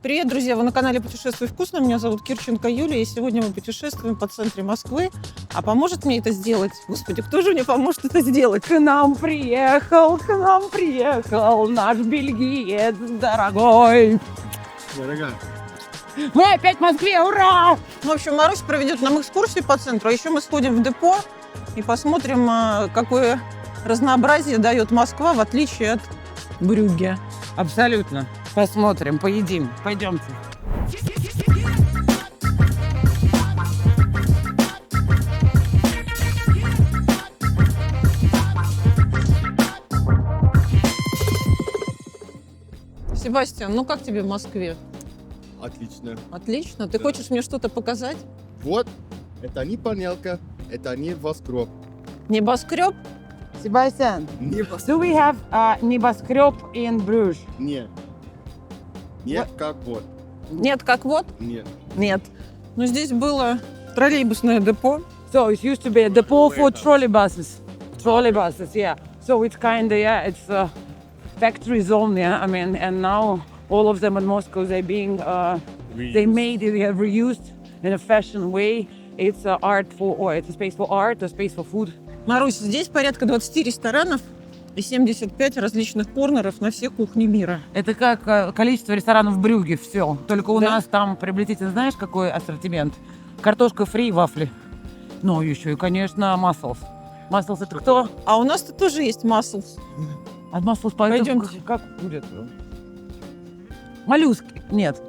Привет, друзья! Вы на канале «Путешествуй вкусно». Меня зовут Кирченко Юлия, и сегодня мы путешествуем по центре Москвы. А поможет мне это сделать? Господи, кто же мне поможет это сделать? К нам приехал наш бельгиец дорогой. Дорогая. Мы опять в Москве, ура! В общем, Марусь проведет нам экскурсию по центру, а еще мы сходим в депо и посмотрим, какое разнообразие дает Москва, в отличие от Брюгге. Абсолютно. Посмотрим, поедим. Пойдемте. Себастьян, ну как тебе в Москве? Отлично. Отлично. Ты Да. хочешь мне что-то показать? Вот, это не панелка, это не воскреб. Небоскреб? Себастьян, Не do we have небоскреб in Bruges? Нет. Нет, как вот. Нет, как вот? Нет. Нет. Но здесь было троллейбусное депо. So it used to be a depot for trolleybuses. Trolleybuses, yeah. So it's kind of, yeah, it's a factory zone, yeah. I mean, and now all of them in Moscow, they're being, they made it, they are reused in a fashion way. It's art for, or it's a space for art, a space for food. Марусь, здесь порядка 20 ресторанов и 75 различных корнеров на все кухни мира. Это как количество ресторанов в Брюгге, все. Только у Да? нас там приблизительно, знаешь, какой ассортимент? Картошка фри и вафли. Ну, еще и, конечно, маслс. Маслс это кто? А у нас тут тоже есть маслс. От маслс Пойдемте. как будет? Моллюски? Нет.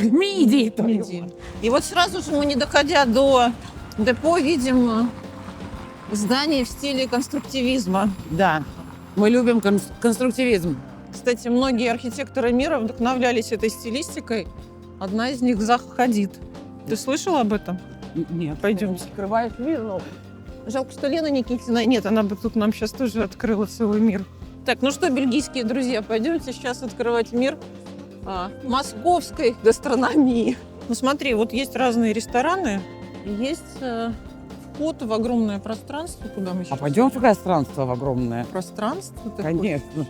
Мидии. И вот сразу же мы, не доходя до депо, видим здание в стиле конструктивизма. Да, мы любим конструктивизм. Кстати, многие архитекторы мира вдохновлялись этой стилистикой. Одна из них Заха Хадид. Ты слышала об этом? Нет. Пойдемте. Открываешь вину. Жалко, что Лена Никитина. Нет, она бы тут нам сейчас тоже открыла свой мир. Так, ну что, бельгийские друзья, пойдемте сейчас открывать мир московской гастрономии. Ну смотри, вот есть разные рестораны, и есть вход в огромное пространство, куда мы сейчас... А пойдем в пространство в огромное? Пространство такое? Конечно.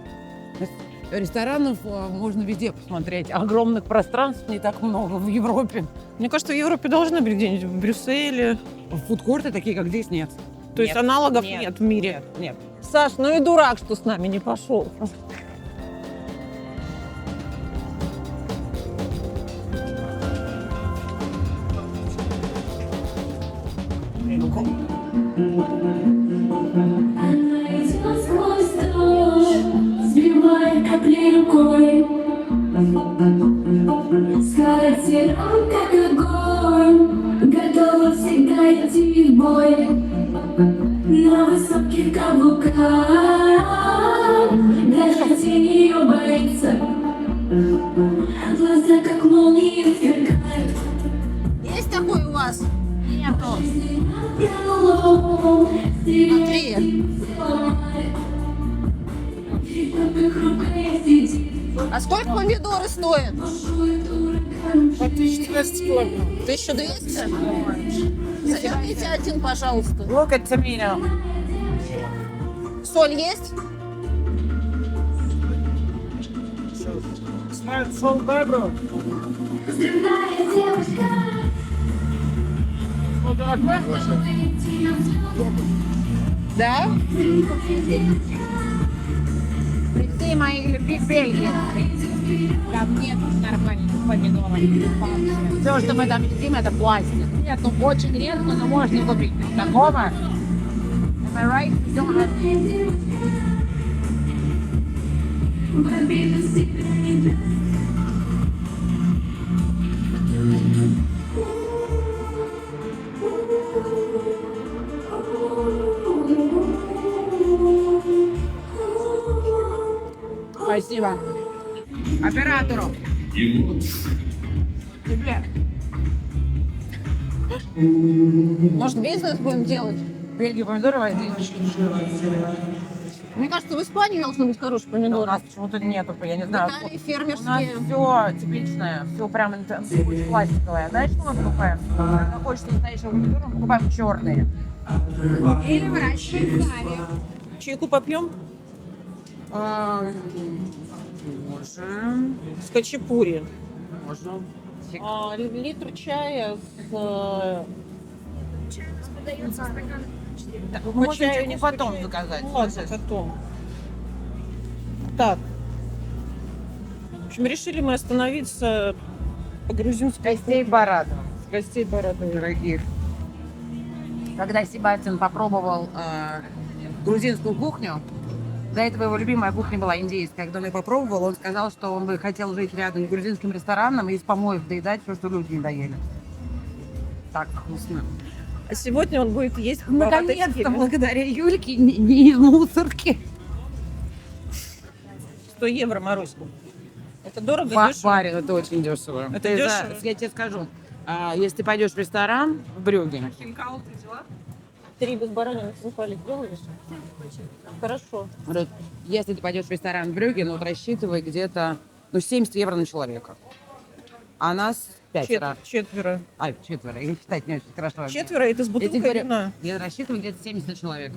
Ресторанов можно везде посмотреть. Огромных пространств не так много в Европе. Мне кажется, в Европе должны быть где-нибудь в Брюсселе. Фудкорты такие, как здесь, нет. То есть аналогов нет в мире. Нет. Саш, ну и дурак, что с нами не пошел. Она идет сквозь дождь, сбивая капли рукой. Скатерть как огонь, готова всегда идти в бой. На высоких каблуках даже тень ее боится. Глаза как молнии сверкают. Есть такой у вас? Нету. А сколько помидоры стоят? 1200? Заверните один, пожалуйста. Look at tomato. Соль есть? Да? Ты мои любимые Бельгии. Там нет нормальных помидоров. Все, что мы там едим, это пластик. Нет, ну очень редко, но можно купить. Такого? Am I right? You don't have- Спасибо. Оператору. Тебе. Может, бизнес будем делать? Бельгия помидоры возить? Мне кажется, в Испании должны быть хорошие У помидоры. нас почему-то нету, я не В знаю. Италии У нас фермерские. все тепличное, все прям пластиковое. Знаешь, что мы покупаем? Когда хочется настоящего помидора, мы покупаем черные. Или выращивать сами. Чайку попьем? Можем. С хачапури. Можем. Литр чая с... Можно чаю чайку не потом скучаю. заказать. Ну ладно, потом. Так. В общем, решили мы остановиться по грузинской Гостей Барада. гостей Барада. Дорогих. Когда Себастьян попробовал грузинскую кухню, до этого его любимая кухня была индийская. Когда он ее попробовал, он сказал, что он бы хотел жить рядом с грузинским рестораном и из помоев доедать все, что люди не доели. Так вкусно. А сегодня он будет есть Наконец-то, благодаря Юльке, не из мусорки. 100 евро, Маруська. Это дорого, дешево? Барин, это очень дешево. Это Ты дешево? Я тебе скажу, если ты пойдешь в ресторан в Брюгге, 3 без баранины хинкали делаешь? Хорошо. говорит, если ты пойдешь в ресторан в Брюгге, ну, вот рассчитывай где-то 70 евро на человека. А нас 5. Четверо. Четверо. И считать не очень хорошо. Четверо, это с Я тебе бутылкой говорю, вина. я рассчитываю где-то 70 на человека.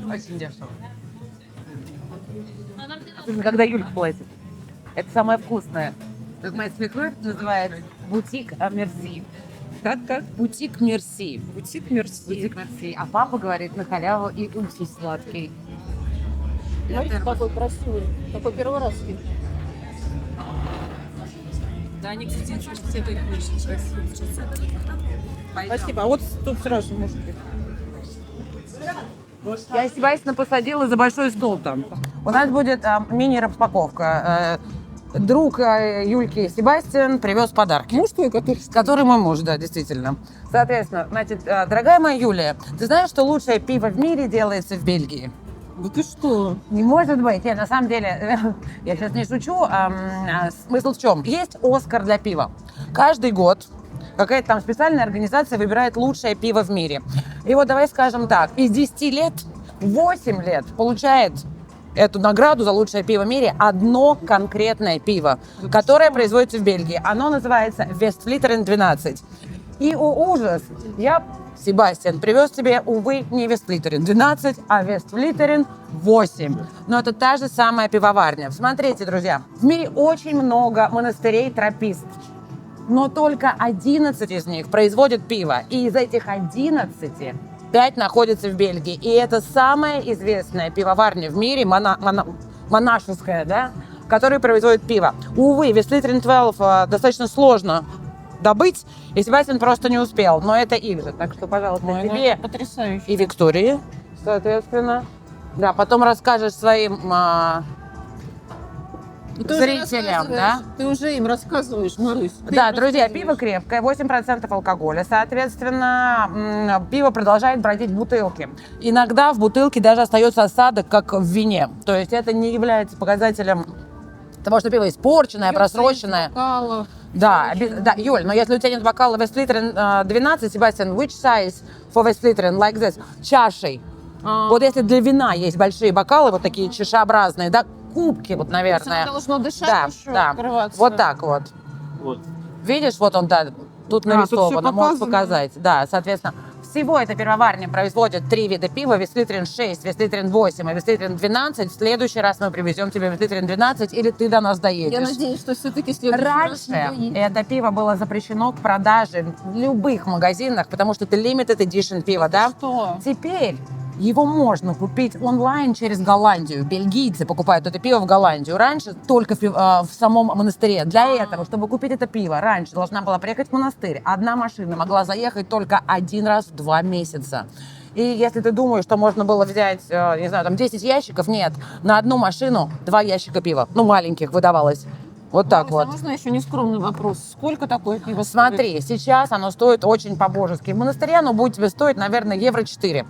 Очень дешево. Особенно, когда Юлька платит. Это самое вкусное. Как моя свекровь называет бутик Мерси. Как? Бутик Мерси. Бутик Мерси. Бутик Мерси. А папа говорит на халяву и очень сладкий. Смотрите, какой красивый. Какой первый раз вижу. Да, они, кстати, все это очень красиво. Спасибо. А вот тут сразу может быть. Я Себастьяна посадила за большой стол там. У нас будет мини-распаковка. Друг Юльки Себастьян привез подарки. Муж твой, Который мой муж, да, действительно. Соответственно, значит, дорогая моя Юлия, ты знаешь, что лучшее пиво в мире делается в Бельгии? Да ты что? Не может быть. Нет, на самом деле, я сейчас не шучу. Смысл в чем? Есть Оскар для пива. Каждый год какая-то там специальная организация выбирает лучшее пиво в мире. И вот давай скажем так, из 10 лет 8 лет получает эту награду за лучшее пиво в мире одно конкретное пиво, которое производится в Бельгии. Оно называется Westvleteren 12. И, о ужас, Себастьян, привез тебе, увы, не Westvleteren 12, а Westvleteren 8. Но это та же самая пивоварня. Смотрите, друзья, в мире очень много монастырей тропист. Но только 11 из них производят пиво. И из этих 11 5 находятся в Бельгии. И это самая известная пивоварня в мире, монашеская, да, которая производит пиво. Увы, Westvleteren 12 достаточно сложно добыть, и Себастьян просто не успел. Но это их же. Так что, пожалуйста, тебе Потрясающе. и Виктории, соответственно. Да, потом расскажешь своим зрителям, да? Ты уже им рассказываешь, Марусь. Ты Да, им друзья, рассказываешь. пиво крепкое, 8% алкоголя. Соответственно, пиво продолжает бродить в бутылке. Иногда в бутылке даже остается осадок, как в вине. То есть это не является показателем того, что пиво испорченное, просроченное. Бокалов. Да, да, Юль, но если у тебя нет бокала Westvleteren 12, Себастьян, which size for Westvleteren like this? Чашей. Вот если для вина есть большие бокалы, вот такие чашеобразные, да, кубки, вот, наверное. Оно должно дышать Да, еще, да. открываться. Вот так вот. Вот. Видишь, вот он, да, тут тут нарисовано, всё можешь показано. показать. Да, соответственно, всего эта пивоварня производит 3 вида пива: Westvleteren 6, Westvleteren 8 и Westvleteren 12. В следующий раз мы привезем тебе Westvleteren 12, или ты до нас доедешь. Я надеюсь, что все-таки следующий раз Раньше не доедет. это пиво было запрещено к продаже в любых магазинах, потому что это limited edition пиво, да? Что? Теперь его можно купить онлайн через Голландию. Бельгийцы покупают это пиво в Голландию. Раньше только в самом монастыре. Для этого, чтобы купить это пиво, раньше должна была приехать в монастырь. Одна машина могла заехать только 1 раз в 2 месяца. И если ты думаешь, что можно было взять, не знаю, там 10 ящиков, нет. На одну машину 2 ящика пива. Ну, маленьких выдавалось. Вот так Марусь, вот. а можно еще нескромный вопрос? Сколько такое пиво стоит? Смотри, сейчас оно стоит очень по-божески. В монастыре оно будет тебе стоить, наверное, евро 4.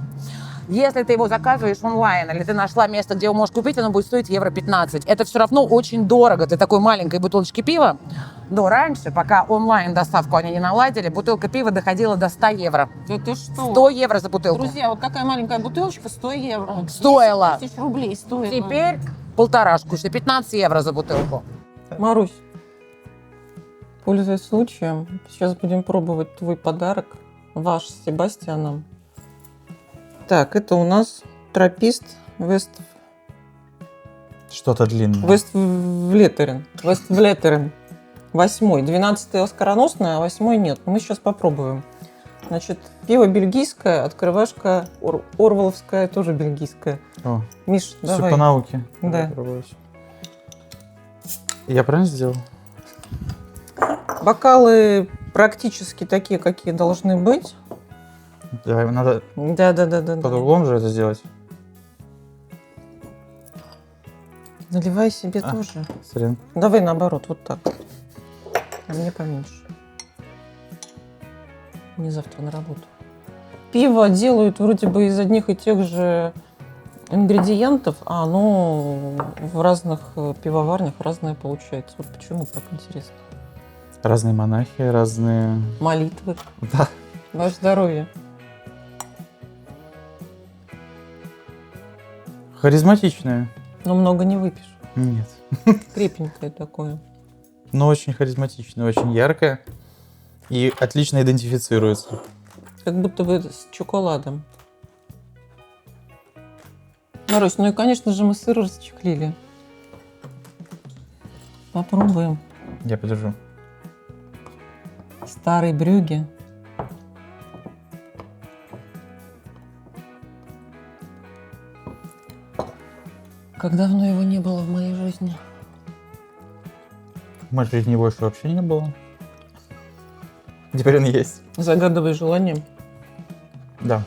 Если ты его заказываешь онлайн, или ты нашла место, где его можешь купить, оно будет стоить евро 15. Это все равно очень дорого для такой маленькой бутылочки пива. Но раньше, пока онлайн доставку они не наладили, бутылка пива доходила до 100 евро. Да ты что? 100 евро за бутылку. Друзья, вот такая маленькая бутылочка 100 евро. Стоила. 10 000 рублей стоит. Теперь 1,5, что 15 евро за бутылку. Марусь, пользуясь случаем, сейчас будем пробовать твой подарок, ваш с Себастьяном. Так, это у нас тропист Что-то длинное. Вествлетерен. 8-й. 12-й оскароносная, а 8-й нет. Мы сейчас попробуем. Значит, пиво бельгийское, открывашка орваловская, тоже бельгийская. О, Миш, все давай. по науке. Да. Давай пробовать. Я правильно сделал? Бокалы практически такие, какие должны быть. Да, надо Да. по-другому же это сделать. Наливай себе А. тоже. Сорян. Давай наоборот, вот так. А мне поменьше. Не завтра на работу. Пиво делают вроде бы из одних и тех же ингредиентов, а оно в разных пивоварнях разное получается. Вот почему так интересно. Разные монахи, разные... Молитвы. Да. Ваше здоровье. Харизматичные. Но много не выпьешь. Нет. Крепенькое такое. Но очень харизматичное, очень яркое. И отлично идентифицируется. Как будто бы с шоколадом. Марусь, ну и, конечно же, мы сыр расчехлили. Попробуем. Я подержу. Старый брюги. Как давно его не было в моей жизни. Может, ведь него еще вообще не было? Теперь он есть. Загадывай желание. Да.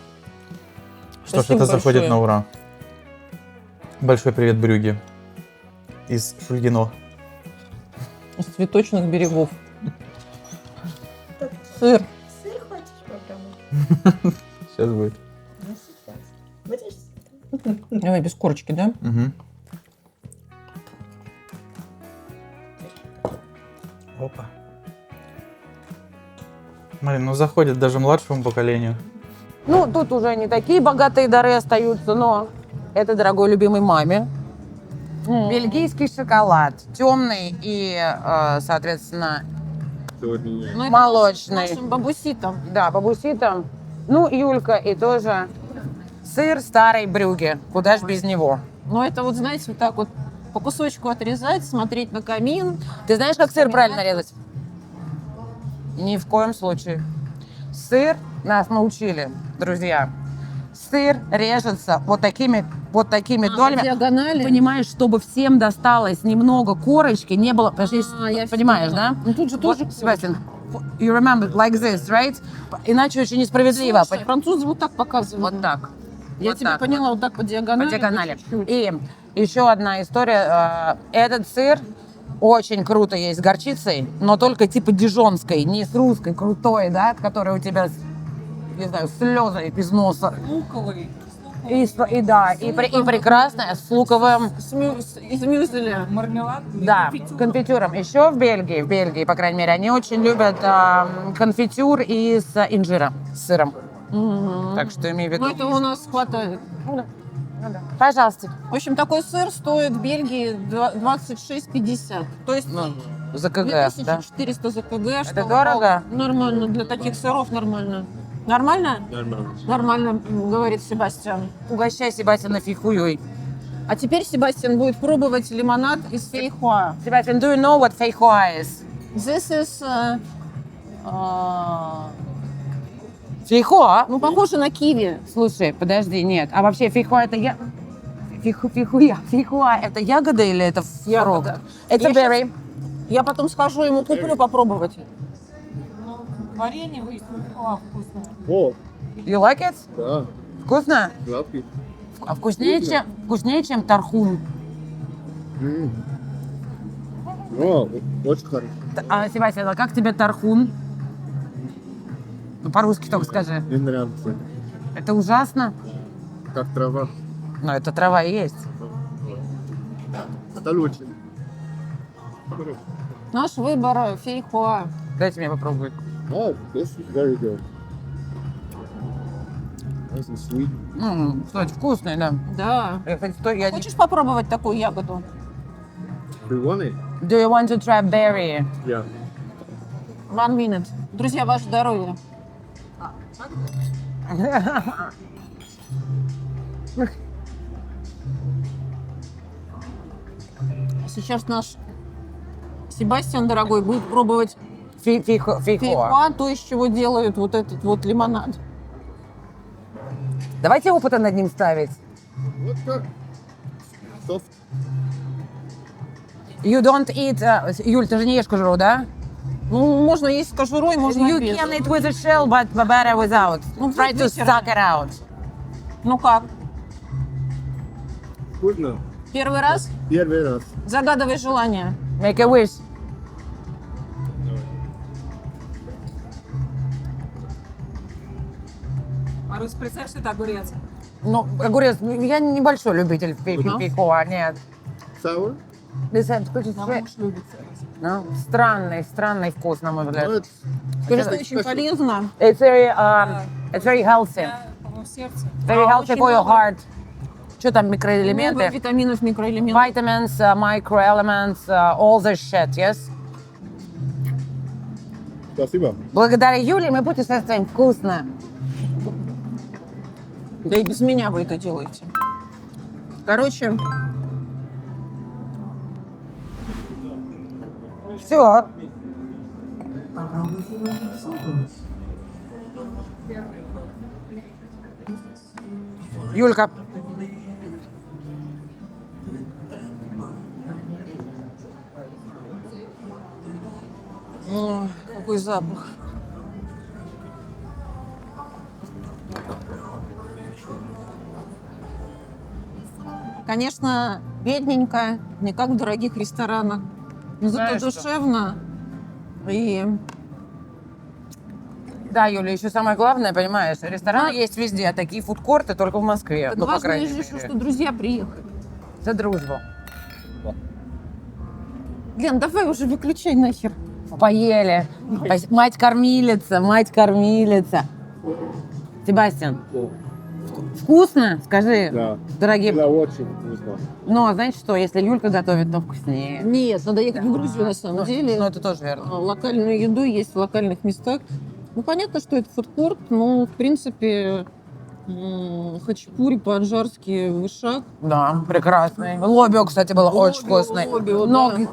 Что ж, Спасибо это заходит большое. на ура. Большой привет, Брюги. Из Шульгино. С цветочных берегов. Сыр. Сыр хочешь попробовать? Сейчас будет. Ну, сейчас. Будешь? Давай без корочки, да? Угу. Опа. Марин, ну заходит даже младшему поколению. Ну, тут уже не такие богатые дары остаются, но это дорогой любимой маме. Бельгийский шоколад, темный и, соответственно, Ну, это молочный. с нашим бабуситом. Да, бабусита. Ну, Юлька и тоже сыр старой брюги. Куда ж без него? Но это вот, знаете, вот так вот по кусочку отрезать, смотреть на камин. Ты знаешь, как сыр правильно резать? Ни в коем случае. Сыр нас научили, друзья. Сыр режется вот такими долями. Диагонали. Понимаешь, чтобы всем досталось немного корочки, не было... Подожди, Я понимаешь, поняла. да? Ну тут же тоже... Вот, Себастьян, you remember like this, right? Иначе очень несправедливо. Слушай, французы вот так показывают. Вот так. Я вот тебя так. поняла, вот так по диагонали. По диагонали. чуть-чуть. И еще одна история. Этот сыр очень круто есть с горчицей, но только типа дижонской, не с русской, крутой, да, от которой у тебя, не знаю, слезы из носа. Луковый. И прекрасная с луковым, Из мюзеля. да, конфитюром. Еще в Бельгии, по крайней мере, они очень любят конфитюр из инжира с сыром. Так что имей в виду. Ну, это у нас хватает. Пожалуйста. В общем, такой сыр стоит в Бельгии 26,50. То есть За КГ, да? 2400 за КГ. что дорого? Нормально, для таких сыров нормально. Нормально? Нормально. Нормально, говорит Себастьян. Угощай Себастьяна фейхуей. А теперь Себастьян будет пробовать лимонад из фейхуа. Себастьян, do you know what фейхуа is? This is... Фейхуа? ну, похоже на киви. Слушай, подожди, нет. А вообще фейхуа это фейхуа это ягода или это фрукт? Ягода. Это Я berry. Я потом схожу ему куплю попробовать. О, You like it? да, Вкусно? сладкий. А вкуснее, чем тархун. О, очень хороший. А, Себастьян, а как тебе тархун? Ну, по-русски только скажи. Мне нравится. Это ужасно? Как трава. Но это трава и есть. Это лучше. Наш выбор фейхуа. Дайте мне попробовать. Oh, this is very good. Nice and sweet. Кстати, вкусный, да. Да. Я не- Хочешь попробовать такую ягоду? You want it? Do you want to try berry? Yeah. 1 minute. Друзья, ваше здоровье. сейчас наш Себастьян, дорогой, будет пробовать Фейхоа. фейхоа, то, из чего делают вот этот вот лимонад. Давайте опыта над ним ставить. Водка. Софт. You don't eat... Юль, ты же не ешь кожуру, да? Ну, можно есть с кожурой, можно You без. can eat with a shell, but better without. Ну, Try to вечером. suck it out. Ну как? Вкусно. Первый раз? Первый раз. Загадывай желание. Make a wish. Марус, представь, что это огурец. Ну, огурец, я небольшой любитель фейхоа, нет. Sour. Ну, странный вкус, на мой взгляд. Ну, это Скажи, что очень полезно. It's very healthy. Very healthy for your heart. Что там, Много микроэлементы? витаминов, микроэлементов. Vitamins, microelements, all the shit, yes? Спасибо. Благодаря Юле мы путешествуем вкусно. Да и без меня вы это делаете. Короче, Все. Юлька, о, какой запах. Конечно, бедненько, не как в дорогих ресторанах, но зато Знаешь что? душевно. И да, Юля, еще самое главное, понимаешь, рестораны есть везде, а такие фудкорты только в Москве. так Ну, по важно крайней же, мере. что друзья приехали. За дружбу. Лен, давай уже выключай нахер. Поели. Мать-кормилица, мать-кормилица. Себастьян, вкусно? Скажи, Да. дорогим. Да, очень вкусно. Но знаете что, если Юлька готовит, то вкуснее. Нет, надо ехать в Грузию на самом деле. Ну, это тоже верно. Локальную еду есть в локальных местах. Ну, понятно, что это фудкорт, но, в принципе, хачапури по-аджарски вышаг. Да, прекрасный. Лобио, кстати, было очень Лобио, вкусный. лобио,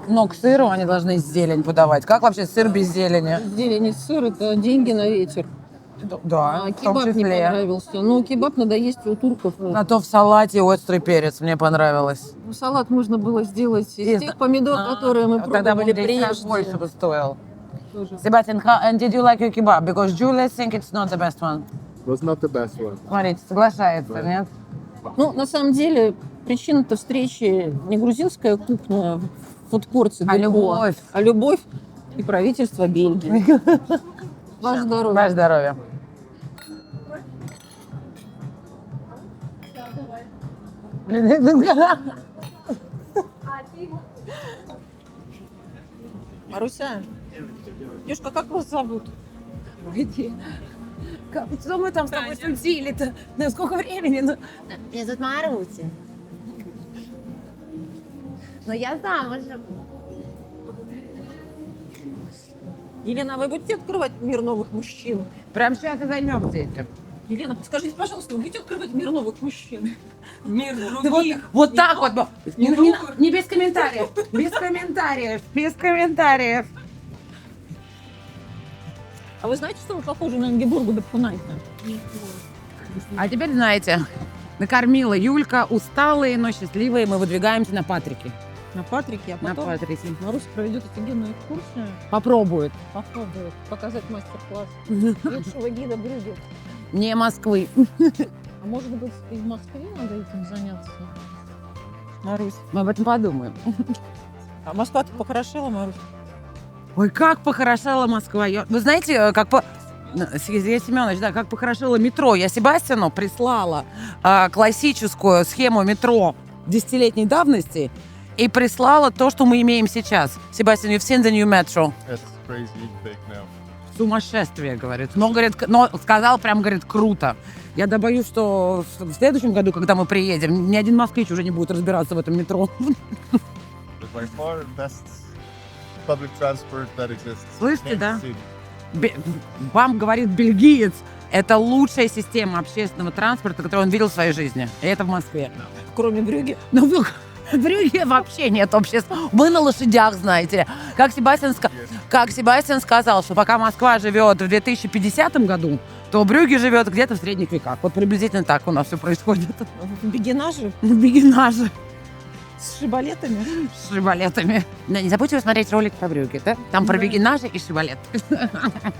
Но к сыру они должны зелень подавать. Как вообще сыр без зелени? Зелень и сыр – это деньги на ветер. Да, А в том кебаб не числе. понравился. Ну, кебаб надо есть у турков. А то в салате острый перец мне понравилось. Ну, салат можно было сделать из Из- тех помидор, которые мы Тогда бы пробовали он 10 раз прежде. больше бы стоил. Тоже. Sebastian, and did you like your kebab? Because Julia think it's not the best one. Was not the best one. Смотрите, соглашается, Да. нет? Ну, на самом деле, причина-то встречи не грузинская кухня в фудкорте А далеко, любовь. а любовь и правительство Бельгии. Ваше здоровье. Ваше здоровье. Маруся, девушка, как вас зовут? Что мы там с тобой шутили-то? На сколько времени? Меня зовут Маруся. Но я замужем. Елена, вы будете открывать мир новых мужчин? Прям сейчас и займемся этим. Елена, подскажите, пожалуйста, вы будете открывать мир новых мужчин? Мир Ты других. вот так вот. Не без комментариев. Без комментариев. Без комментариев. А вы знаете, что вы похожи на Ингеборгу Дапкунайте? А теперь знаете, накормила Юлька, усталые, но счастливые, мы выдвигаемся на Патрике. На Патрике, а На потом Патрике. Маруся проведет офигенную экскурсию, Попробует. попробует показать мастер-класс лучшего гида Брюгге. Не Москвы. А может быть, и в Москве надо этим заняться? Марусь. Мы об этом подумаем. А Москва-то похорошела, Марусь? Ой, как похорошела Москва. Вы знаете, как по... Сергей Семенович, да, как похорошело метро. Я Себастьяну прислала классическую схему метро десятилетней давности и прислала то, что мы имеем сейчас. Себастьян, you've seen the new metro. It's crazy big now. Сумасшествие, говорит. Но, говорит, но сказал прям, говорит, круто. Я боюсь, что в следующем году, когда мы приедем, ни один москвич уже не будет разбираться в этом метро. It's by far best public transport that exists. Слышите, да? City. Вам говорит бельгиец, это лучшая система общественного транспорта, которую он видел в своей жизни. И это в Москве. Кроме Брюгге. Ну, В Брюгге вообще нет общества. Мы на лошадях, знаете ли. Как Себастьян сказал, что пока Москва живет в 2050 году, то Брюгге живет где-то в средних веках. Вот приблизительно так у нас все происходит. В бегенаже В бегенаже с шибалетами. с шибалетами. Да, не забудьте посмотреть ролик про Брюгге, да? Там про бегенажи и шибалет.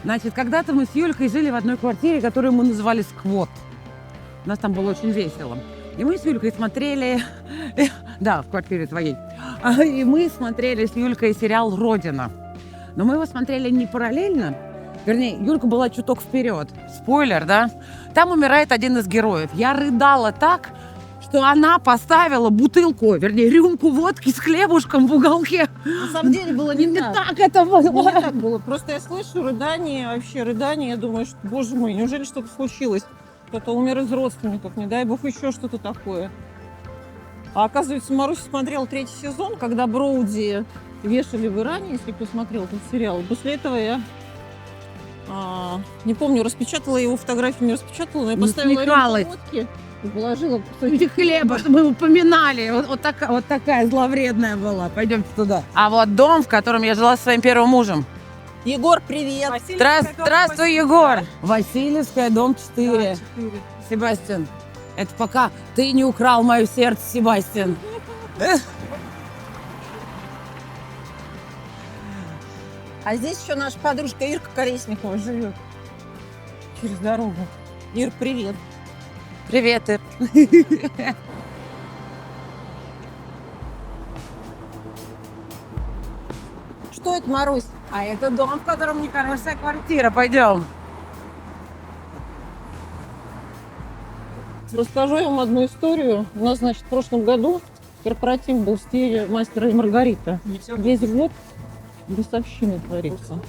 Значит, когда-то мы с Юлькой жили в одной квартире, которую мы называли «Сквот». У нас там было очень весело. И мы с Юлькой смотрели... Да, в квартире твоей. И мы смотрели с Юлькой сериал «Родина». Но мы его смотрели не параллельно. Вернее, Юлька была чуток вперед. Спойлер, да? Там умирает один из героев. Я рыдала так, что она поставила бутылку, вернее, рюмку водки с хлебушком в уголке. На самом деле было не так. Так это было. Не так было. Просто я слышу рыдание, вообще рыдание. Я думаю, что, боже мой, неужели что-то случилось? Кто-то умер из родственников, не дай бог еще что-то такое. А оказывается, Маруся смотрела 3-й сезон, когда Броуди вешали в Иране, если кто смотрел этот сериал. После этого я, не помню, распечатала его фотографию, не распечатала, но я поставила Насмехалась. рюмку водки и положила Кусочек хлеба, чтобы мы упоминали. Вот такая зловредная была. Пойдемте туда. А вот дом, в котором я жила со своим первым мужем. Егор, привет! Здравствуй, Егор! Васильевская, дом 4. Себастьян, это пока ты не украл мое сердце, Себастьян. А здесь еще наша подружка Ирка Колесникова живет. Через дорогу. Ир, привет. Привет, Ир. Что это, Марусь? А это дом, в котором нехорошая квартира. Пойдем. Расскажу вам одну историю. У нас, значит, в прошлом году корпоратив был в стиле «Мастера и Маргарита». Весь год бесовщина творится.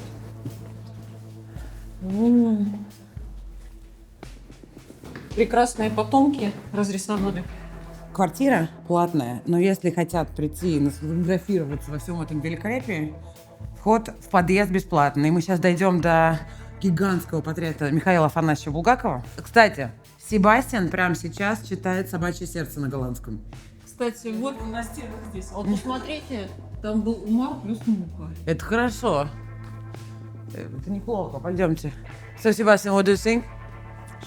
Прекрасные потомки разрисовали. Квартира платная, но если хотят прийти и сфотографироваться во всем этом великолепии, вход в подъезд бесплатный. И мы сейчас дойдем до гигантского портрета Михаила Афанасьевича Булгакова. Кстати, Себастьян прямо сейчас читает «Собачье сердце» на голландском. Кстати, вот на стенах здесь. Вот посмотрите, там был Умар плюс Мука. Это хорошо. Это неплохо. Пойдемте. So, Себастьян, what do you think?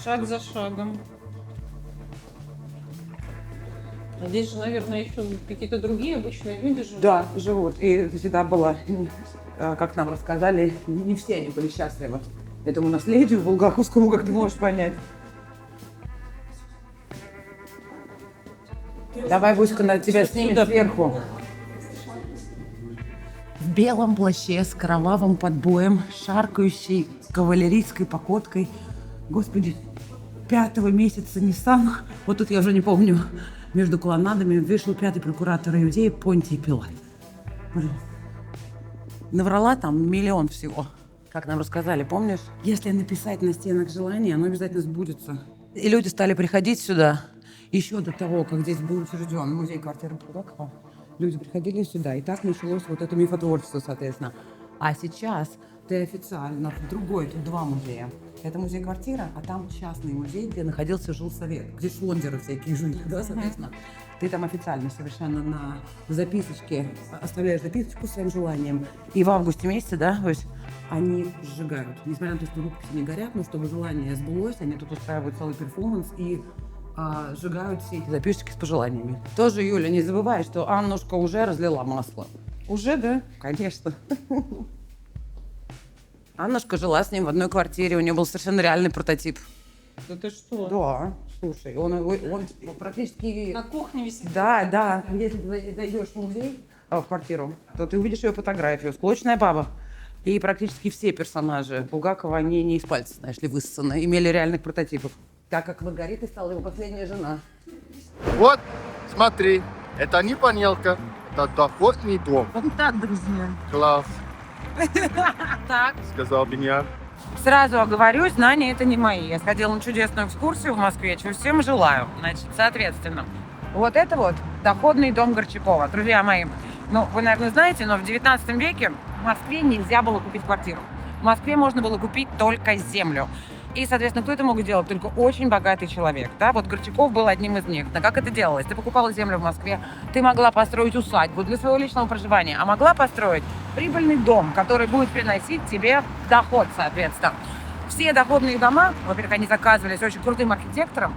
Шаг за шагом. А здесь же, наверное, еще какие-то другие обычные люди живут. Да, живут. И всегда было, как нам рассказали, не все они были счастливы этому наследию булгаковскому, как ты можешь понять. Давай, Буська, на тебя снимет сверху. В белом плаще с кровавым подбоем, шаркающей кавалерийской походкой. Господи, 5-го месяца Ниссан, вот тут я уже не помню, между колоннадами вышел 5-й прокуратор Иудеи Понтий Пилат. Наврала там миллион всего, как нам рассказали, помнишь? Если написать на стенах желание, оно обязательно сбудется. И люди стали приходить сюда еще до того, как здесь был учрежден музей квартиры Булгакова. Люди приходили сюда, и так началось вот это мифотворчество, соответственно. А сейчас ты официально в другой, тут 2 музея. Это музей-квартира, а там частный музей, где находился жилсовет, где шлондеры всякие жили, да, соответственно. Ты там официально совершенно на записочке оставляешь записочку с своим желанием. И в августе месяце, да, то есть они сжигают. Несмотря на то, что рукописи не горят, но чтобы желание сбылось, они тут устраивают целый перформанс и сжигают все эти записочки с пожеланиями. Тоже, Юля, не забывай, что Аннушка уже разлила масло. Уже, да? Конечно. Аннушка жила с ним в одной квартире, у нее был совершенно реальный прототип. Да ты что? Да, слушай, он практически... На кухне висит. Да, если ты зайдешь в музей, в квартиру, то ты увидишь ее фотографию. Склочная баба. И практически все персонажи Булгакова, они не из пальца, знаешь ли, высосаны, имели реальных прототипов. Так как Маргарита стала его последняя жена. Вот, смотри, это не панелка, это доходный дом. Вот так, друзья. Класс, Так. сказал меня. Сразу оговорюсь, знания это не мои. Я сходила на чудесную экскурсию в Москве, чего всем желаю. Значит, соответственно, вот это вот доходный дом Горчакова. Друзья мои, ну, вы, наверное, знаете, но в 19 веке в Москве нельзя было купить квартиру. В Москве можно было купить только землю. И, соответственно, кто это мог сделать? Только очень богатый человек, да? Вот Горчаков был одним из них. Да как это делалось? Ты покупала землю в Москве, ты могла построить усадьбу для своего личного проживания, а могла построить прибыльный дом, который будет приносить тебе доход, соответственно. Все доходные дома, во-первых, они заказывались очень крутым архитектором,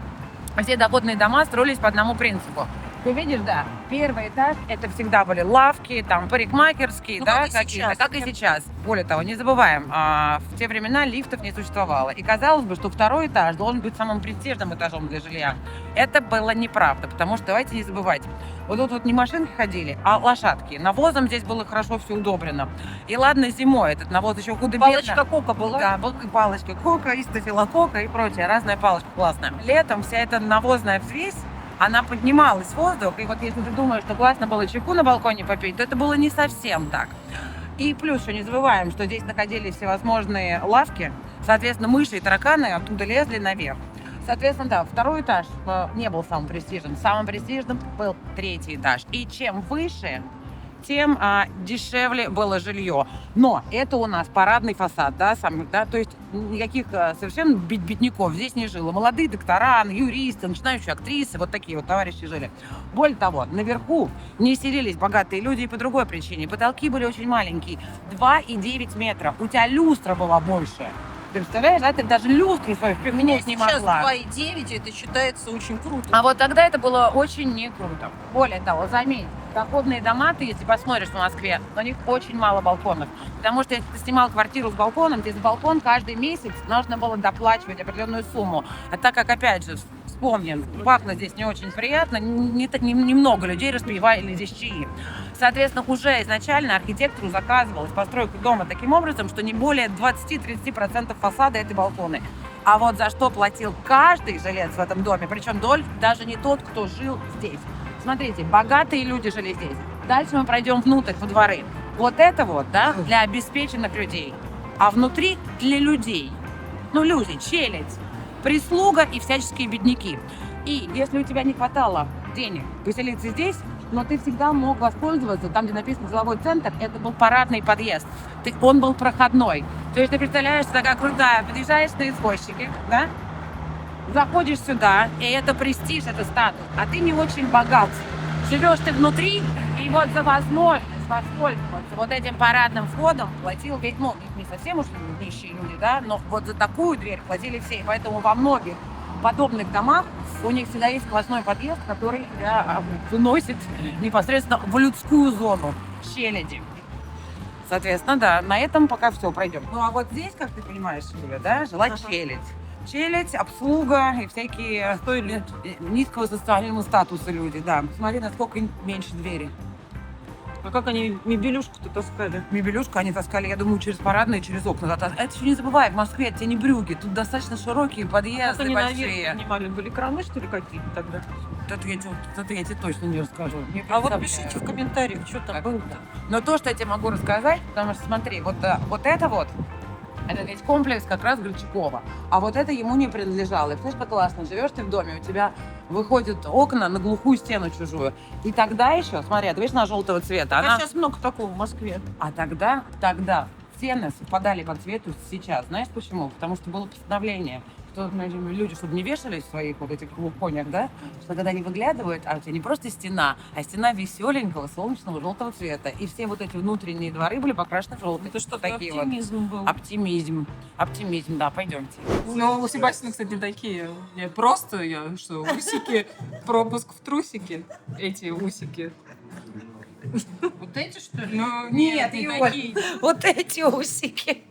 а все доходные дома строились по одному принципу. Ты видишь, да, первый этаж это всегда были лавки, там парикмахерские, Ну, да, как и какие-то, сейчас. как и сейчас. Более того, не забываем, в те времена лифтов не существовало. И казалось бы, что второй этаж должен быть самым престижным этажом для жилья. Это было неправда, потому что давайте не забывать. Вот тут вот не машинки ходили, а лошадки. Навозом здесь было хорошо все удобрено. И ладно, зимой этот навоз еще худо-бедно. Палочка кока была? Да, была и палочка кока, и стафилококка, и прочее. Разная палочка классная. Летом вся эта навозная взвесь, она поднималась в воздух, и вот если ты думаешь, что классно было чайку на балконе попить, то это было не совсем так. И плюс еще не забываем, что здесь находились всевозможные лавки, соответственно, мыши и тараканы оттуда лезли наверх. Соответственно, да, второй этаж не был самым престижным. Самым престижным был третий этаж. И чем выше, тем дешевле было жилье. Но это у нас парадный фасад, да, сам, да, то есть никаких совершенно бедняков здесь не жило. Молодые доктора, юристы, начинающие актрисы, вот такие вот товарищи жили. Более того, наверху не селились богатые люди и по другой причине. Потолки были очень маленькие, 2,9 метра. У тебя люстра была больше. Ты представляешь, да, ты даже люстру свою впихнуть не Сейчас могла. 2,9, это считается очень круто. А вот тогда это было очень не круто. Более того, заметь, доходные дома, ты, если посмотришь в Москве, у них очень мало балконов. Потому что если ты снимал квартиру с балконом, тебе за балкон каждый месяц нужно было доплачивать определенную сумму. А так как, опять же, вспомним, пахло здесь не очень приятно, немного людей распивали здесь чаи. Соответственно, уже изначально архитектору заказывалась постройка дома таким образом, что не более 20-30% фасада это балконы. А вот за что платил каждый жилец в этом доме, причем даже не тот, кто жил здесь. Смотрите, богатые люди жили здесь. Дальше мы пройдем внутрь, во дворы. Вот это вот, да, для обеспеченных людей. А внутри для людей. Ну, люди, челядь, прислуга и всяческие бедняки. И если у тебя не хватало денег поселиться здесь, но ты всегда мог воспользоваться, там, где написано «деловой центр», это был парадный подъезд. Он был проходной. То есть ты представляешь, такая крутая, подъезжаешь на извозчике, да? Заходишь сюда, и это престиж, это статус, а ты не очень богат. Живешь ты внутри, и вот за возможность воспользоваться вот этим парадным входом платил ведь, ну, не совсем уж нищие люди, да, но вот за такую дверь платили все, и поэтому во многих подобных домах у них всегда есть сквозной подъезд, который выносит непосредственно в людскую зону челяди. Соответственно, да, на этом пока все, пройдем. Ну а вот здесь, как ты понимаешь, Юля, да, жила челядь. Челядь, обслуга и всякие низкого социального статуса люди, да. Смотри, насколько им меньше двери. А как они мебелюшку-то таскали? Мебелюшку они таскали, я думаю, через парадные, через окна. Это еще не забывай, в Москве это не брюки, тут достаточно широкие подъезды, Как они наверх большие. поднимали? Были краны, что ли, какие-то тогда? Это я тебе точно не расскажу. Не А вот представляю. пишите в комментариях, что там Так. было-то. Но то, что я тебе могу рассказать, потому что смотри, вот это вот, это весь комплекс как раз Горчакова. А вот это ему не принадлежало. И представляешь, как классно, живешь ты в доме, у тебя выходят окна на глухую стену чужую. И тогда еще, смотри, ты видишь, она желтого цвета. А сейчас много такого в Москве. А тогда стены совпадали по цвету с сейчас. Знаешь почему? Потому что было постановление, что люди, чтобы не вешались в своих вот этих конях, да, что когда они выглядывают, а у тебя не просто стена, а стена веселенького солнечного желтого цвета. И все вот эти внутренние дворы были покрашены желтым. Это что, такие оптимизм был. вот. Оптимизм, да, пойдемте. Ну, у Себастьяна, кстати, такие. Не просто усики, пропуск в трусики, эти усики. Вот эти, что ли? Ну, Нет, не Юль. такие. Вот эти усики.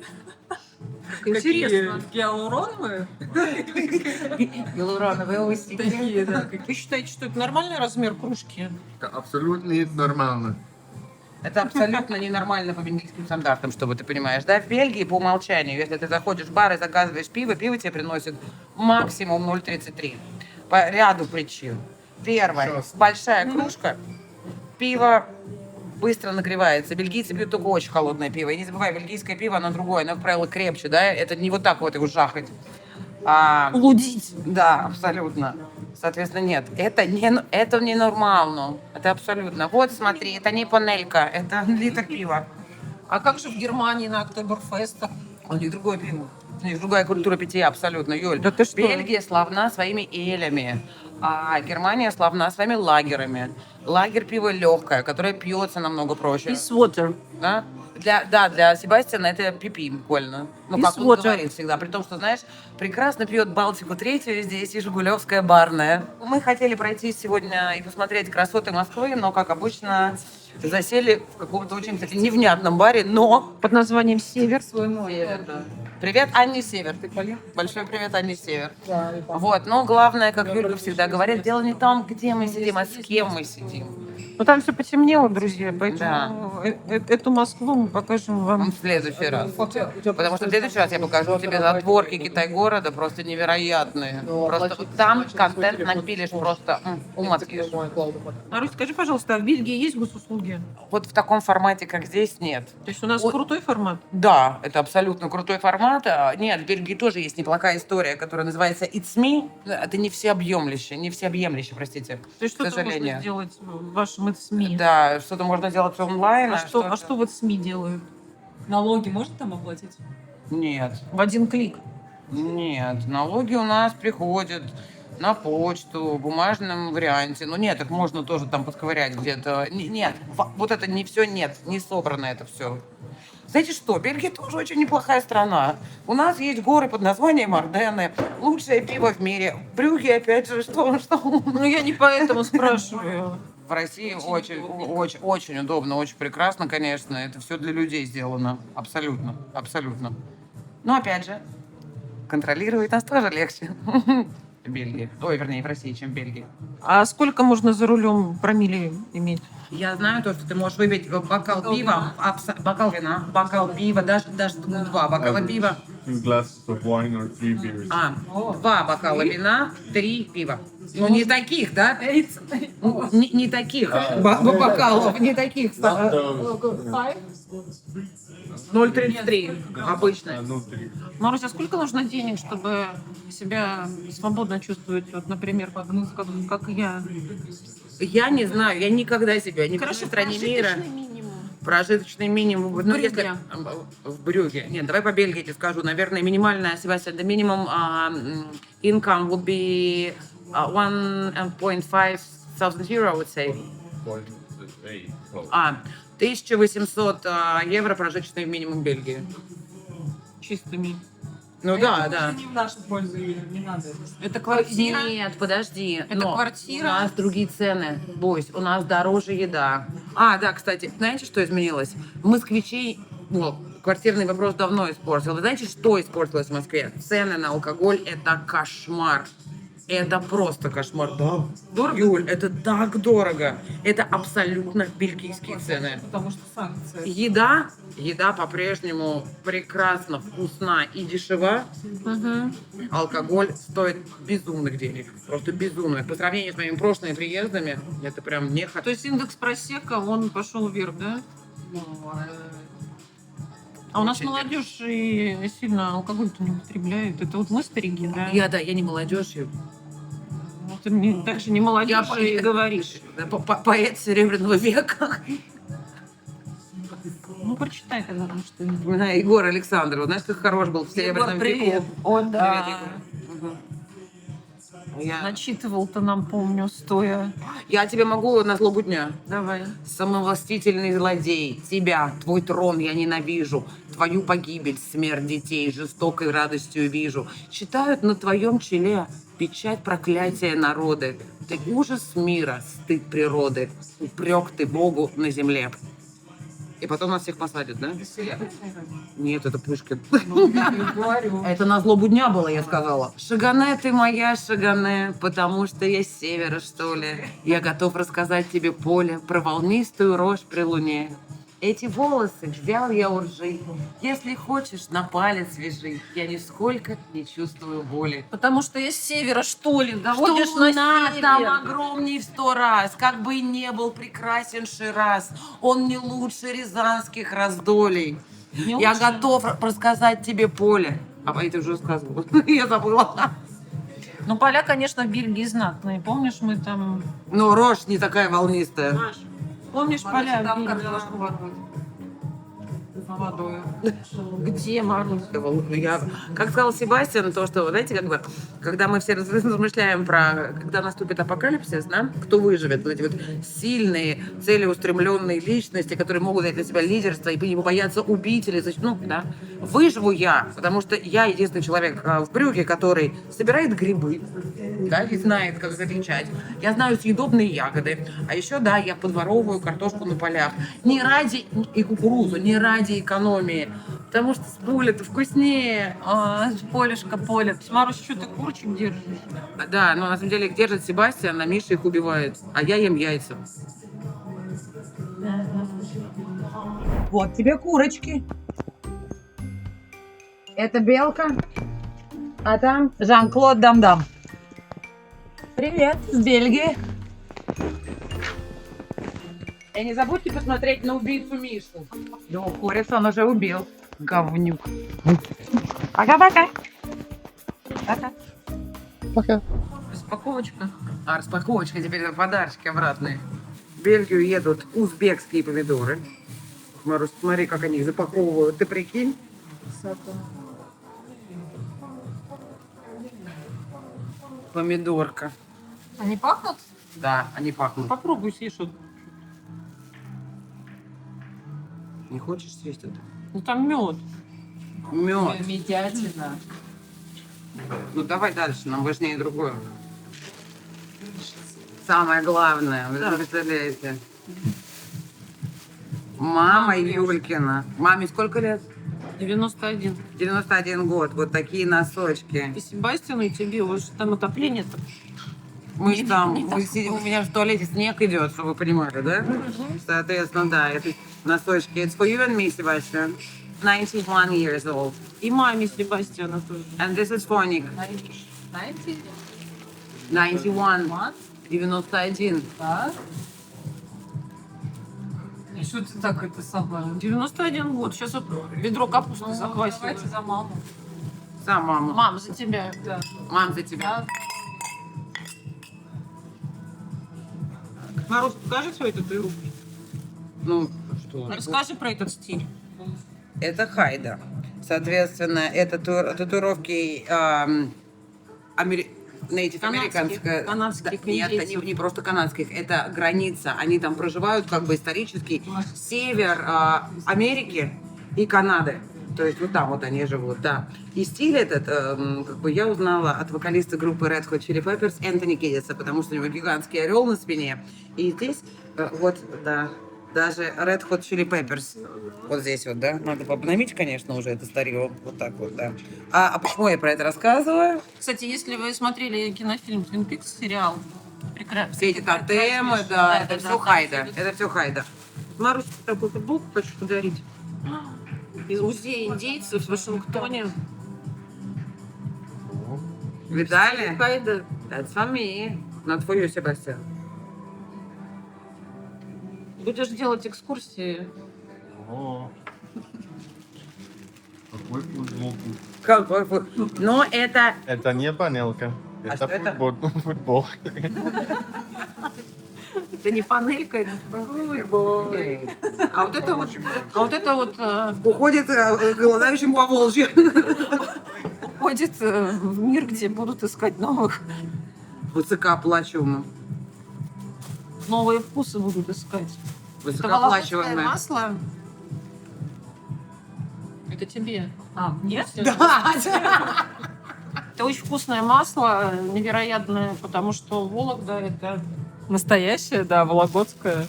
Какие гиалуроновые? Гиалуроновые усики. Такие, да. Вы считаете, что это нормальный размер кружки? Это абсолютно нормально. Это абсолютно ненормально по бельгийским стандартам, чтобы ты понимаешь. Да, в Бельгии по умолчанию, если ты заходишь в бар и заказываешь пиво тебе приносят максимум 0,33. По ряду причин. Первое, Ужасно. большая кружка, пиво быстро нагревается. Бельгийцы пьют только очень холодное пиво. И не забывай, бельгийское пиво, оно другое, оно, как правило, крепче, да, это не вот так вот его жахать. Лудить. Да, абсолютно. Соответственно, нет, это не нормально. Это абсолютно. Вот, смотри, это не панелька, это литр пива. А как же в Германии на Октоберфестах? У них другое пиво. У них другая культура питья абсолютно, Юль. Да ты что? Бельгия славна своими элями, а Германия славна своими лагерами. Лагерь пиво легкое, которое пьется намного проще. Peace water. Да? Для Себастьяна это пипи буквально. Ну, И как он сводча. говорит всегда. При том, что, знаешь, прекрасно пьет Балтику третью здесь и Жигулевская барная. Мы хотели пройти сегодня и посмотреть красоты Москвы, но, как обычно, засели в каком-то очень, кстати, невнятном баре, но... Под названием «Север». Привет, Анне Север. Ты понял? Большой привет, Анне Север. Вот, но главное, как Юлька всегда говорит, дело не в том, где мы сидим, а с кем мы сидим. Ну там все потемнело, друзья, поэтому эту Москву мы покажем вам. В следующий раз. Потому что в следующий раз я покажу тебе затворки Китай-города просто невероятные. Просто вот там контент напилишь просто ум отъешь. Марусь, скажи, пожалуйста, а в Бельгии есть госуслуги? Вот в таком формате, как здесь, нет. То есть у нас Вот. крутой формат? Да, это абсолютно крутой формат. Нет, в Бельгии тоже есть неплохая история, которая называется It's Me. Это не всеобъемлющий, простите, То есть к что-то сожалению. можно сделать в вашем СМИ? Да, что-то можно делать онлайн. А что вот СМИ делают? Налоги можно там оплатить? Нет. В один клик. Нет, налоги у нас приходят на почту, в бумажном варианте. Ну нет, их можно тоже там подковырять где-то. Нет, вот это не все, нет, не собрано это все. Знаете что, Бельгия тоже очень неплохая страна. У нас есть горы под названием Арденны, лучшее пиво в мире. Брюгге, опять же, что? Ну я не поэтому спрашиваю. В России очень удобно, очень прекрасно, конечно. Это все для людей сделано. Абсолютно, абсолютно. Но опять же, контролировать нас тоже легче. В Бельгии. Ой, вернее, в России, чем в Бельгии. А сколько можно за рулем промилле иметь? Я знаю то, что ты можешь выпить бокал пива, бокал вина, бокал пива, даже 2 бокала пива. 2 glasses of wine or 3 beers. 2 бокала вина, 3 пива. Ну, не таких, да? Не таких бокалов, не таких. 0,33 обычно. Маруся, а сколько нужно денег, чтобы себя свободно чувствовать? Вот, например, как я. Я не знаю, я никогда себя не в какой стране мира. минимум. Прожиточный минимум. Ну, Брюгге. если в Брюгге. Нет, давай по Бельгии тебе скажу. Наверное, минимальная, Себастьян, the minimum income would be 1.5 thousand euro, I would say. 1800 евро прожиточный минимум Бельгии. Чистыми. Ну да. Не в нашу пользу, Юля, не надо. Это квартира? Нет, подожди. Это Но квартира? У нас другие цены, Бойсь. У нас дороже еда. Да, кстати, знаете, что изменилось? Москвичей, квартирный вопрос давно испортил. Вы знаете, что испортилось в Москве? Цены на алкоголь – это кошмар. Это просто кошмар. Да. Дорого? Юль, это так дорого. Это абсолютно бельгийские цены. Потому что санкции. Еда по-прежнему прекрасно, вкусна и дешева. Алкоголь стоит безумных денег. Просто безумных. По сравнению с моими прошлыми приездами, это прям не То есть индекс просека, он пошел вверх, да? А у нас Очень молодежь и сильно алкоголь-то не употребляет. Это вот мы старики, да? Я не молодежь. Ну, ты мне так же не молодежь и говоришь. Поэт Серебряного века. Ну, прочитай тогда, что ли. Вспоминаю Егора Александрова. Знаешь, как хорош был в Серебряном веку? Он, да. Привет, Егор. Я Начитывал-то нам, помню, стоя. тебе могу на злобу дня. Давай. Самовластительный злодей, тебя, твой трон я ненавижу, твою погибель, смерть детей, жестокой радостью вижу. Читают на твоем челе печать проклятия народы. Ты ужас мира, стыд природы, упрек ты Богу на земле. И потом нас всех посадят, да? Нет, это Пушкин. Это на злобу дня было, я сказала. Шагане ты моя, Шагане, потому что я с севера, что ли. Я готов рассказать тебе, Поле, про волнистую рожь при луне. Эти волосы взял я у ржи. Если хочешь, на палец вяжи. Я нисколько не чувствую боли. Потому что я с севера, что ли? Что Доводишь луна на там север. огромней в 100 раз, как бы и не был прекрасен Шираз, он не лучше рязанских раздолей. Не Я лучше? готов рассказать тебе, Поле. А это уже сказала. Я забыла. Ну, поля, конечно, в Бельгии знатные. Помнишь, мы там... Но рожь не такая волнистая. Помнишь, поля в Бельгии? За водой. Где, Марусь? Я, как сказал Себастьян, то, что, знаете, как бы, когда мы все размышляем про, когда наступит апокалипсис, да, кто выживет, вот эти вот сильные, целеустремленные личности, которые могут взять на себя лидерство и не бояться убить или, ну, да, выживу я, потому что я единственный человек в брюке, который собирает грибы, да, и знает, как закричать. Я знаю съедобные ягоды, а еще, да, я подворовываю картошку на полях. Не ради, и кукурузу, не ради экономии, потому что с поля-то вкуснее. Полюшка, Поля. Марусь, что ты курочек держишь? Да, но на самом деле их держит Себастьян, а Миша их убивает. А я ем яйца. Вот тебе курочки. Это белка. А там Жан-Клод Дамдам. Привет, с Бельгии. И не забудьте посмотреть на убийцу Мишу. Да, курицу он уже убил. Говнюк. Пока-пока. Пока. Распаковочка. А распаковочка, теперь это подарочки обратные. В Бельгию едут узбекские помидоры. Марусь, смотри, как они их запаковывают. Ты прикинь? Помидорка. Они пахнут? Да, они пахнут. Попробуй съешь. Не хочешь съесть это? Ну там мед. Мед. Медятина. Ну давай дальше, нам важнее другое. Самое главное, вы представляете. Мама Юлькина. Маме сколько лет? 91. 91 год. Вот такие носочки. И Себастьяну, и тебе уже там отопление-то. Мы же там, у меня в туалете снег идет, чтобы вы понимали, да? Соответственно, да, это носочки. It's for you and me, Sebastian. 91 years old. И маме Себастьяна тоже. And this is for Nick. 91. 91. Да? И что ты так это самое? 91 год. Сейчас вот ведро капусты захватит. Давайте за маму. Сам мама. Мам, за тебя. Да. Мам, за тебя. Марусь, покажи свою татуировку. Ну, что? Расскажи про этот стиль. Это хайда. Соответственно, это татуировки native американская. Канадских Да, нет, индейцев. они не просто канадских, это граница. Они там проживают как бы исторически север Америки и Канады. То есть вот там вот они живут, да. И стиль этот, как бы я узнала от вокалиста группы Red Hot Chili Peppers Энтони Кидиса, потому что у него гигантский орел на спине. И здесь вот, да, даже Red Hot Chili Peppers. Вот здесь вот, да. Надо обновить, конечно, уже это старье. Вот так вот, да. А почему я про это рассказываю? Кстати, если вы смотрели кинофильм «Твин Пикс», сериал, прекрасно. Все эти тотемы, да, это все хайда. Это все хайда. Марусь, такую футболку хочу подарить. Из музея индейцев в Вашингтоне. Видали? Хайда. That's for me. Not for you, Себастьян. Будешь делать экскурсии. Какой Но это... Это не панелка. А что это? Футбол. Это не панелька, это а вот это вот Уходит голодающим по Волжье. уходит в мир, где будут искать Высокооплачиваемым. новые вкусы будут искать. Это вологодское Высокооплачиваемое. масло. Это тебе. А, нет? Да. Это очень вкусное масло, невероятное, потому что Вологда это... Настоящая, да, вологодская.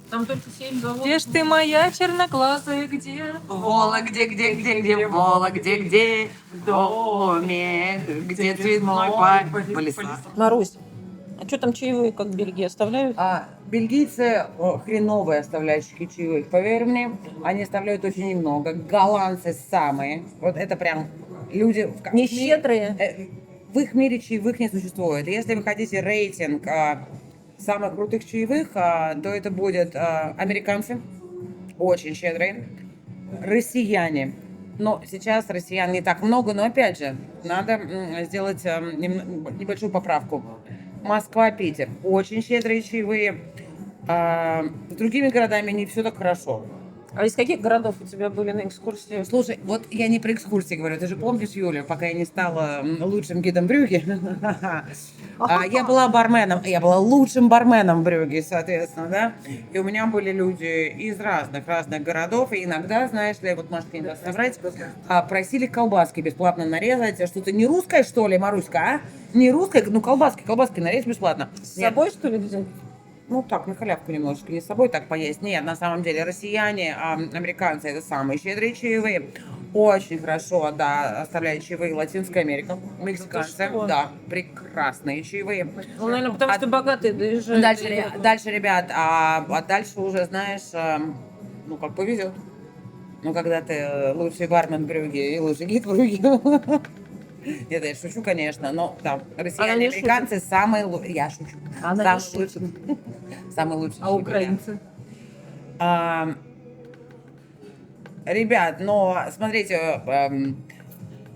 Там только 7 заводов. Где ж ты моя черноглазая, где? Вологде, где, Вологде, где, в доме, где цветной полиса. Марусь, а что там чаевые, как в Бельгии, оставляют? Бельгийцы хреновые оставляющие чаевых, поверь мне, они оставляют очень немного. Голландцы самые, вот это прям люди... Не щедрые? В их мире чаевых не существует. Если вы хотите рейтинг самых крутых чаевых, то это будут американцы, очень щедрые, россияне. Но сейчас россиян не так много, но опять же, надо сделать небольшую поправку. Москва, Питер, очень щедрые чаевые. С другими городами не все так хорошо. А из каких городов у тебя были на экскурсии? Слушай, вот я не про экскурсии говорю. Ты же помнишь, Юля, пока я не стала лучшим гидом Брюгге, я была барменом, я была лучшим барменом в Брюгге, соответственно, да. И у меня были люди из разных городов, и иногда, знаешь ли, вот Машка не даст соврать, просили колбаски бесплатно нарезать. Что-то не русское, что ли, Маруська, а? Не русское, ну колбаски нарезать бесплатно. С собой, что ли, взял? Ну, так, на халявку немножечко, не с собой так поесть. Нет, на самом деле, россияне, американцы – это самые щедрые чаевые. Очень хорошо, да, оставляют чаевые Латинская Америка, мексиканцы, да, прекрасные чаевые. Ну, наверное, потому что богатые доезжают. Дальше, ребят, дальше уже, знаешь, ну, как повезет. Ну, когда ты лучший бармен Брюгге и лучший гид Брюгге. Нет, я шучу, конечно, но да, россияне, американцы самые лучшие. Я шучу. Она Самые лучшие. А украинцы? Ребят, но смотрите,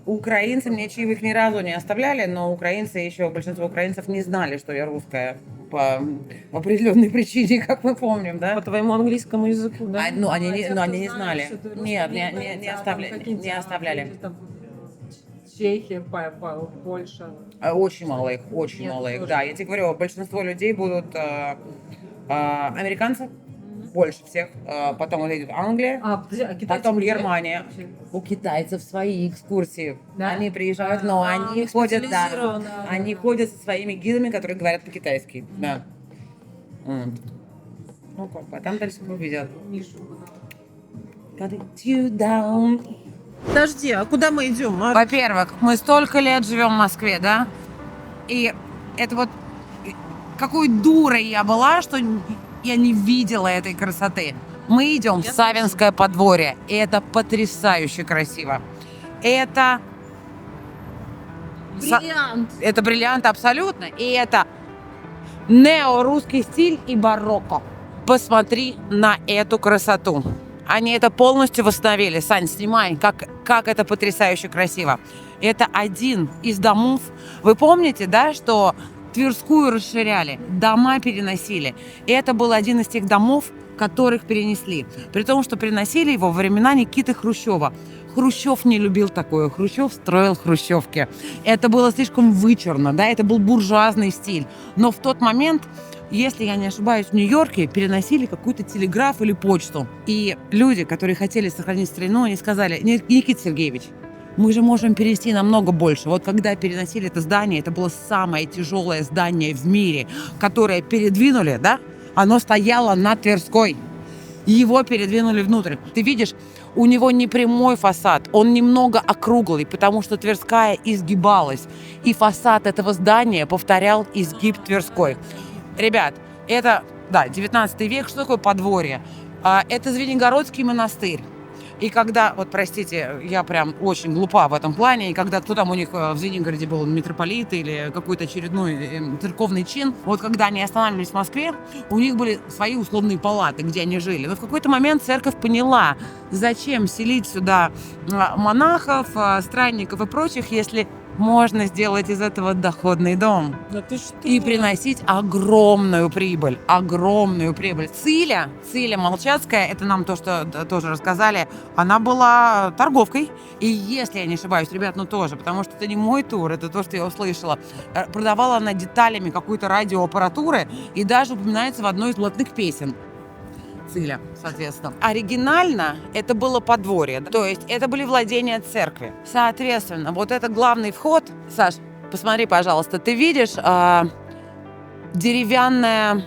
украинцы мне чаевых ни разу не оставляли, но украинцы еще, большинство украинцев не знали, что я русская по определенной причине, как мы помним, да? По твоему английскому языку, да? Они не знали. Нет, не оставляли. Чехия, Польша. Очень мало их, да. Я тебе говорю, большинство людей будут американцы, больше всех. Потом вот идет Англия, потом Германия. У китайцев свои экскурсии. Да? Они приезжают, но они ходят, да, они ходят со своими гидами, которые говорят по-китайски. Да. Ну как, а там дальше увидят. Got you down. Подожди, а куда мы идем, Марк? Во-первых, мы столько лет живем в Москве, да? И это вот какой дурой я была, что я не видела этой красоты. Мы идем в Савинское подворье, и это потрясающе красиво. Это Бриллиант. Это бриллиант абсолютно, и это неорусский стиль и барокко. Посмотри на эту красоту. Они это полностью восстановили. Сань, снимай, как это потрясающе красиво. Это один из домов. Вы помните, да, что Тверскую расширяли, дома переносили. И это был один из тех домов, которых перенесли. При том, что переносили его во времена Никиты Хрущева. Хрущев не любил такое. Хрущев строил хрущевки. Это было слишком вычурно, да, это был буржуазный стиль. Но в тот момент, если я не ошибаюсь, в Нью-Йорке переносили какой-то телеграф или почту. И люди, которые хотели сохранить старину, они сказали: Никита Сергеевич, мы же можем перенести намного больше. Вот когда переносили это здание, это было самое тяжелое здание в мире, которое передвинули, да, оно стояло на Тверской. Его передвинули внутрь. Ты видишь, у него не прямой фасад, он немного округлый, потому что Тверская изгибалась. И фасад этого здания повторял изгиб Тверской. Ребят, это, да, 19 век, что такое подворье? Это Звенигородский монастырь. И когда, вот простите, я прям очень глупа в этом плане, и когда кто там у них в Звенигороде был, митрополит или какой-то очередной церковный чин, вот когда они останавливались в Москве, у них были свои условные палаты, где они жили. Но в какой-то момент церковь поняла, зачем селить сюда монахов, странников и прочих, если можно сделать из этого доходный дом и приносить огромную прибыль. Огромную прибыль. Циля Молчацкая, это нам то, что тоже рассказали, она была торговкой. И если я не ошибаюсь, ребят, ну тоже, потому что это не мой тур, это то, что я услышала. Продавала она деталями какой-то радиоаппаратуры и даже упоминается в одной из блатных песен. Циля, соответственно. Оригинально это было подворье, то есть это были владения церкви. Соответственно, вот это главный вход. Саш, посмотри, пожалуйста, ты видишь деревянная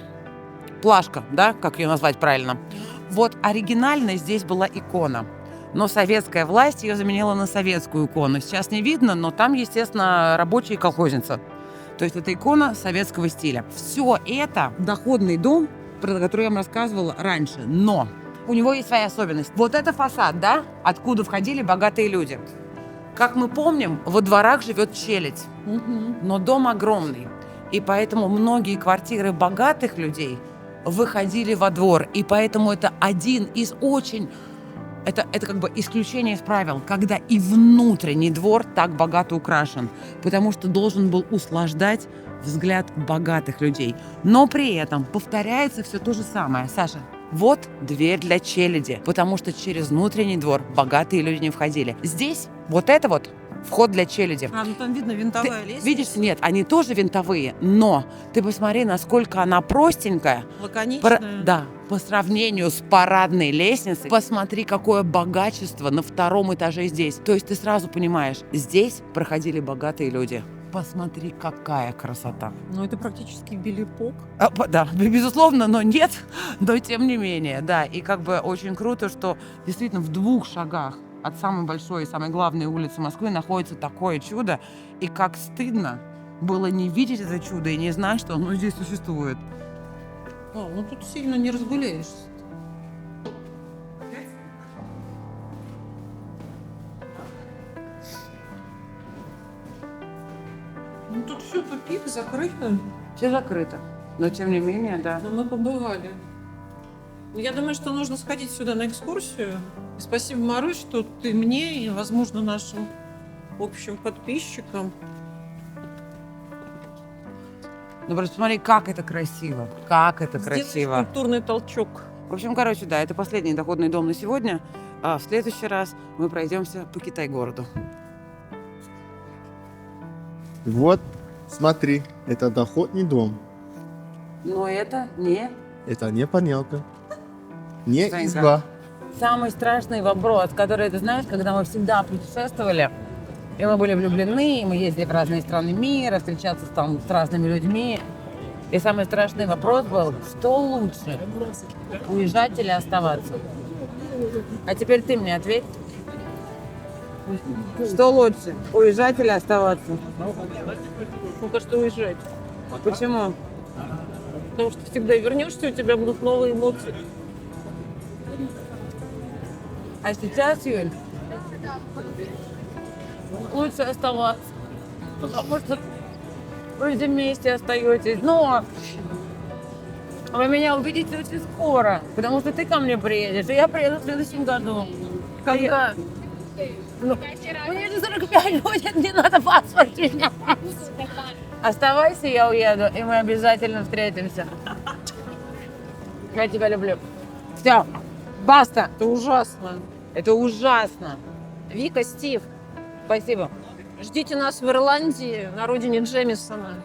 плашка, да, как ее назвать правильно? Вот оригинально здесь была икона, но советская власть ее заменила на советскую икону. Сейчас не видно, но там, естественно, рабочая колхозница. То есть это икона советского стиля. Все это доходный дом, про который я вам рассказывала раньше, но у него есть своя особенность. Вот это фасад, да, откуда входили богатые люди. Как мы помним, во дворах живет челядь, но дом огромный, и поэтому многие квартиры богатых людей выходили во двор, и поэтому это один из очень... Это как бы исключение из правил, когда и внутренний двор так богато украшен, потому что должен был услаждать взгляд богатых людей. Но при этом повторяется все то же самое. Саша, Вот дверь для челяди, потому что через внутренний двор богатые люди не входили. Здесь вот это вот вход для челяди. А, ну там видно винтовая лестница. Видишь, нет, они тоже винтовые, но ты посмотри, насколько она простенькая. Лаконичная. Да, по сравнению с парадной лестницей, посмотри, какое богачество на втором этаже здесь. То есть ты сразу понимаешь, здесь проходили богатые люди. Посмотри, какая красота. Ну, это практически Белипок. Да, безусловно, но нет, но тем не менее, да. И как бы очень круто, что действительно в 2 шагах от самой большой и самой главной улицы Москвы находится такое чудо. И как стыдно было не видеть это чудо и не знать, что оно здесь существует. А, ну тут сильно не разгуляешься. Ну тут все тупик, закрыто. Все закрыто. Но тем не менее, да. Но мы побывали. Я думаю, что нужно сходить сюда на экскурсию. И спасибо, Марусь, что ты мне и, возможно, нашим общим подписчикам. Ну просто смотри, как это красиво. Как это сделаешь красиво. культурный толчок. В общем, короче, да, это последний доходный дом на сегодня. А в следующий раз мы пройдемся по Китай-городу. Вот, смотри, это доходный дом. Но это не Это не панелка. Не Санька. изба. самый страшный вопрос, который, ты знаешь, когда мы всегда путешествовали, и мы были влюблены, и мы ездили в разные страны мира, встречаться там с разными людьми. И самый страшный вопрос был, что лучше, уезжать или оставаться? А теперь ты мне ответь. Что лучше, уезжать или оставаться? Ну, кажется, уезжать. Почему? Потому что всегда вернешься, у тебя будут новые эмоции. А сейчас, Юль, лучше оставаться, потому что вы же вместе остаетесь. Но вы меня увидите очень скоро, потому что ты ко мне приедешь, и я приеду в следующем году. Когда? Ну, мне же 45 будет, не надо паспорт менять. Оставайся, я уеду, и мы обязательно встретимся. Я тебя люблю. Все, баста. Это ужасно. Это ужасно. Вика, Стив, Спасибо. ждите нас в Ирландии, на родине Джемисона.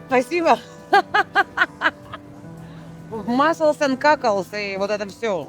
Спасибо. Muscles and Cackles и вот это все.